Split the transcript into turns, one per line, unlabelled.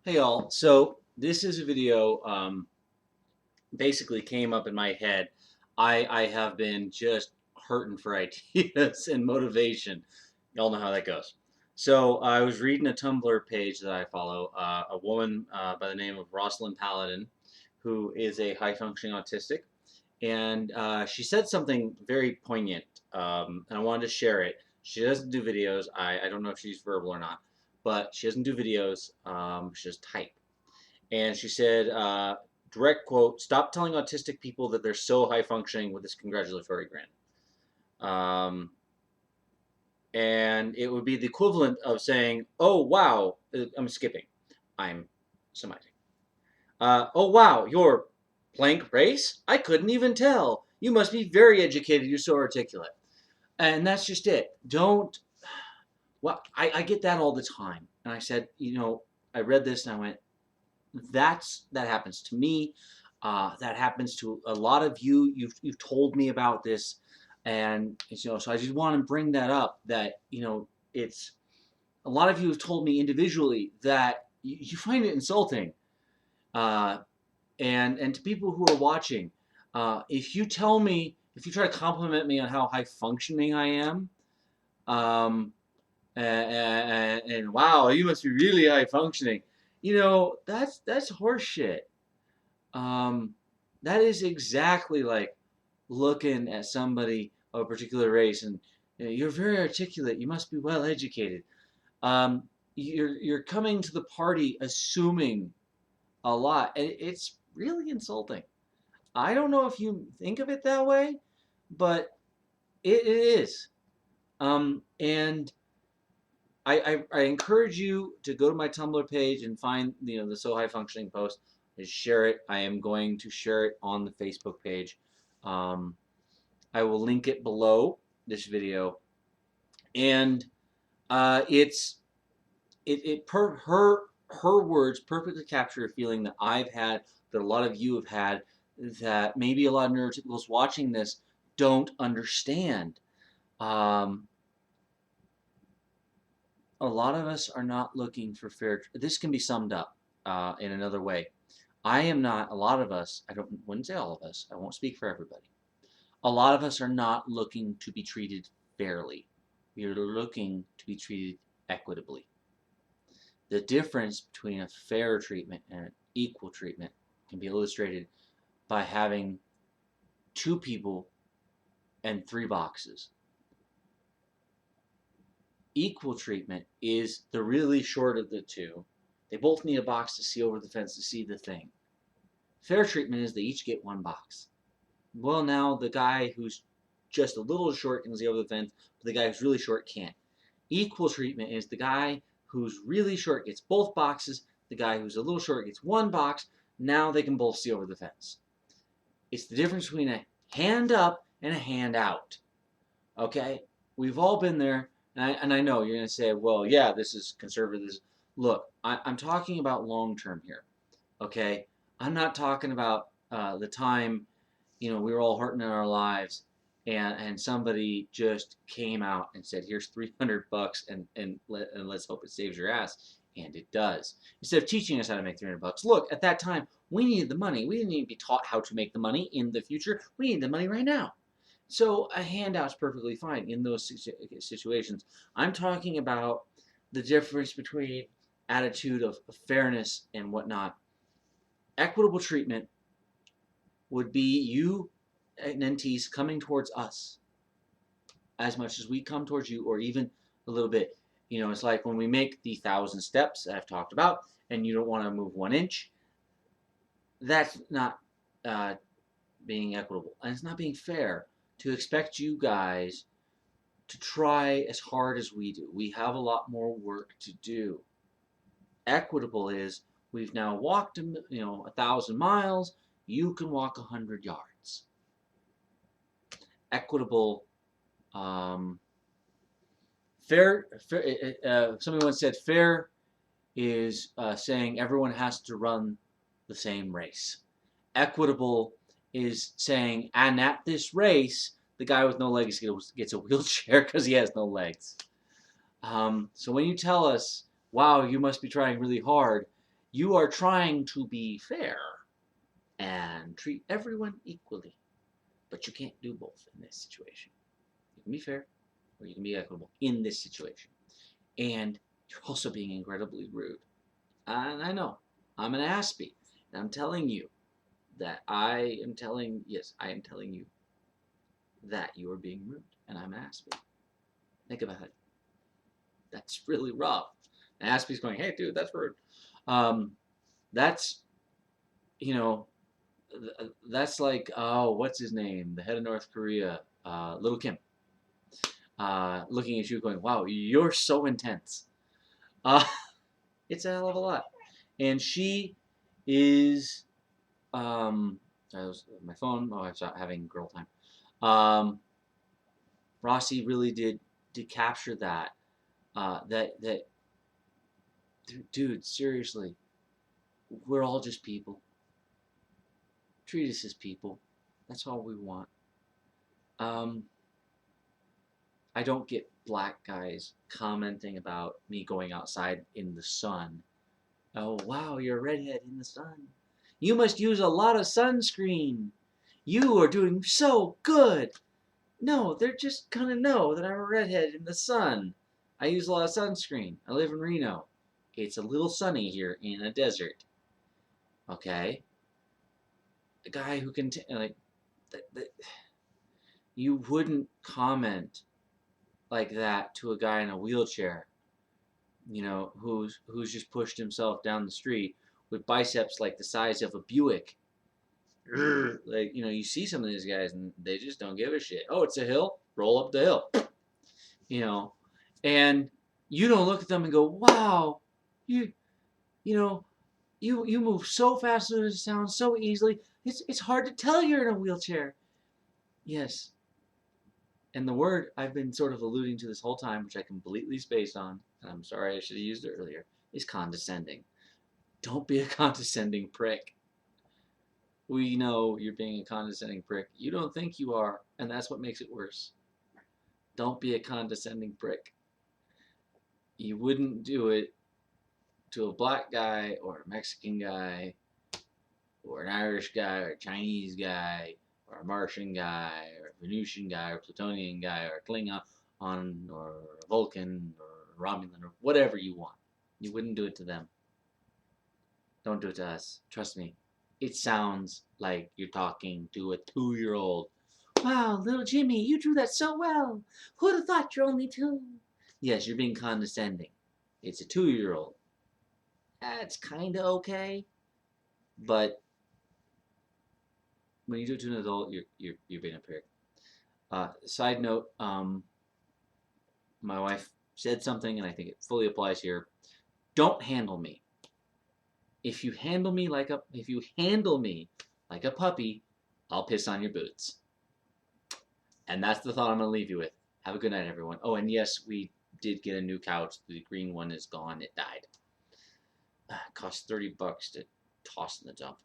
Hey all, so this is a video basically came up in my head. I have been just hurting for ideas and motivation. Y'all know how that goes. So I was reading a Tumblr page that I follow, a woman by the name of Rosslyn Paladin, who is a high-functioning autistic, and she said something very poignant, and I wanted to share it. She doesn't do videos. I don't know if she's verbal or not, but she doesn't do videos. She just type. And she said, direct quote, "Stop telling autistic people that they're so high functioning with this congratulatory grant." Um, and it would be the equivalent of saying, "Oh, wow," I'm skipping, I'm summarizing. "Oh, wow, you're blank race? I couldn't even tell. You must be very educated. You're so articulate." And that's just it. Don't, well, I get that all the time. And I said, I read this and I went, that happens to me. That happens to a lot of you. You've told me about this, and so I just want to bring that up. That it's a lot of you have told me individually that you find it insulting, uh, and to people who are watching, if you tell me, if you try to compliment me on how high functioning I am, and wow, you must be really high functioning. That's horseshit. Um, that is exactly like looking at somebody of a particular race and you're very articulate. You must be well educated. Um, you're coming to the party assuming a lot, and it's really insulting. I don't know if you think of it that way, but it is. And I encourage you to go to my Tumblr page and find the So High Functioning post and share it. I am going to share it on the Facebook page. Um, I will link it below this video, and it's it per her words perfectly capture a feeling that I've had, that a lot of you have had, that maybe a lot of neurotypicals watching this don't understand. Um, a lot of us are not looking for fair. This can be summed up in another way. I am not. A lot of us. Wouldn't say all of us. I won't speak for everybody. A lot of us are not looking to be treated fairly. We are looking to be treated equitably. The difference between a fair treatment and an equal treatment can be illustrated by having two people and three boxes. Equal treatment is the really short of the two. They both need a box to see over the fence to see the thing. Fair treatment is they each get one box. Well, now the guy who's just a little short can see over the fence, but the guy who's really short can't. Equal treatment is the guy who's really short gets both boxes, the guy who's a little short gets one box. Now they can both see over the fence. It's the difference between a hand up and a hand out. Okay? We've all been there, and I know you're going to say, well, yeah, this is conservative. Look, I'm talking about long term here. Okay? I'm not talking about the time we were all hurting in our lives, and somebody just came out and said, "Here's $300, and let's hope it saves your ass," and it does. Instead of teaching us how to make $300, look, at that time we needed the money. We didn't need to be taught how to make the money in the future. We need the money right now. So a handout's perfectly fine in those situations. I'm talking about the difference between attitude of fairness and whatnot. Equitable treatment would be you NTs coming towards us as much as we come towards you, or even a little bit. It's like when we make the 1,000 steps that I've talked about, and you don't want to move 1 inch. That's not being equitable, and it's not being fair to expect you guys to try as hard as we do. We have a lot more work to do. Equitable is we've now walked 1,000 miles. You can walk 100 yards. Equitable. Fair. Somebody once said fair is saying everyone has to run the same race. Equitable is saying, and at this race, the guy with no legs gets a wheelchair because he has no legs. So when you tell us, wow, you must be trying really hard, You are trying to be fair and treat everyone equally, but you can't do both in this situation. You can be fair, or you can be equitable in this situation. And you're also being incredibly rude. And I know, I'm an Aspie, and I'm telling you that I am telling you that you are being rude, and I'm an Aspie. Think about it. That's really rough. And Aspie's going, hey, dude, that's rude. That's, you know, that's like, oh, what's his name? The head of North Korea, Little Kim, looking at you going, wow, you're so intense. It's a hell of a lot. And she is, my phone, oh, I was having girl time. Rossi really did capture that. Dude, seriously, we're all just people. Treat us as people. That's all we want. I don't get black guys commenting about me going outside in the sun. Oh, wow, you're a redhead in the sun. You must use a lot of sunscreen. You are doing so good. No, they're just gonna know that I'm a redhead in the sun. I use a lot of sunscreen. I live in Reno. It's a little sunny here in a desert. Okay? A guy who can, you wouldn't comment like that to a guy in a wheelchair, you know, who's just pushed himself down the street with biceps like the size of a Buick. Like, you know, you see some of these guys and they just don't give a shit. Oh, it's a hill? Roll up the hill. You know, and you don't look at them and go, wow, you know, you move so fast through the sound so easily. It's hard to tell you're in a wheelchair. Yes. And the word I've been sort of alluding to this whole time, which I completely spaced on, and I'm sorry I should have used it earlier, is condescending. Don't be a condescending prick. We know you're being a condescending prick. You don't think you are, and that's what makes it worse. Don't be a condescending prick. You wouldn't do it to a black guy or a Mexican guy or an Irish guy or a Chinese guy or a Martian guy or a Venusian guy or a Plutonian guy or a Klingon or a Vulcan or a Romulan or whatever you want. You wouldn't do it to them. Don't do it to us. Trust me. It sounds like you're talking to a 2-year-old. Wow, little Jimmy, you drew that so well. Who'd have thought you're only 2? Yes, you're being condescending. It's a 2-year-old. That's kind of okay. But when you do it to an adult, you're being a prick. Side note, my wife said something, and I think it fully applies here. Don't handle me. If you handle me like a puppy, I'll piss on your boots. And that's the thought I'm gonna leave you with. Have a good night, everyone. Oh, and yes, we did get a new couch. The green one is gone. It died. It cost $30 to toss in the dump.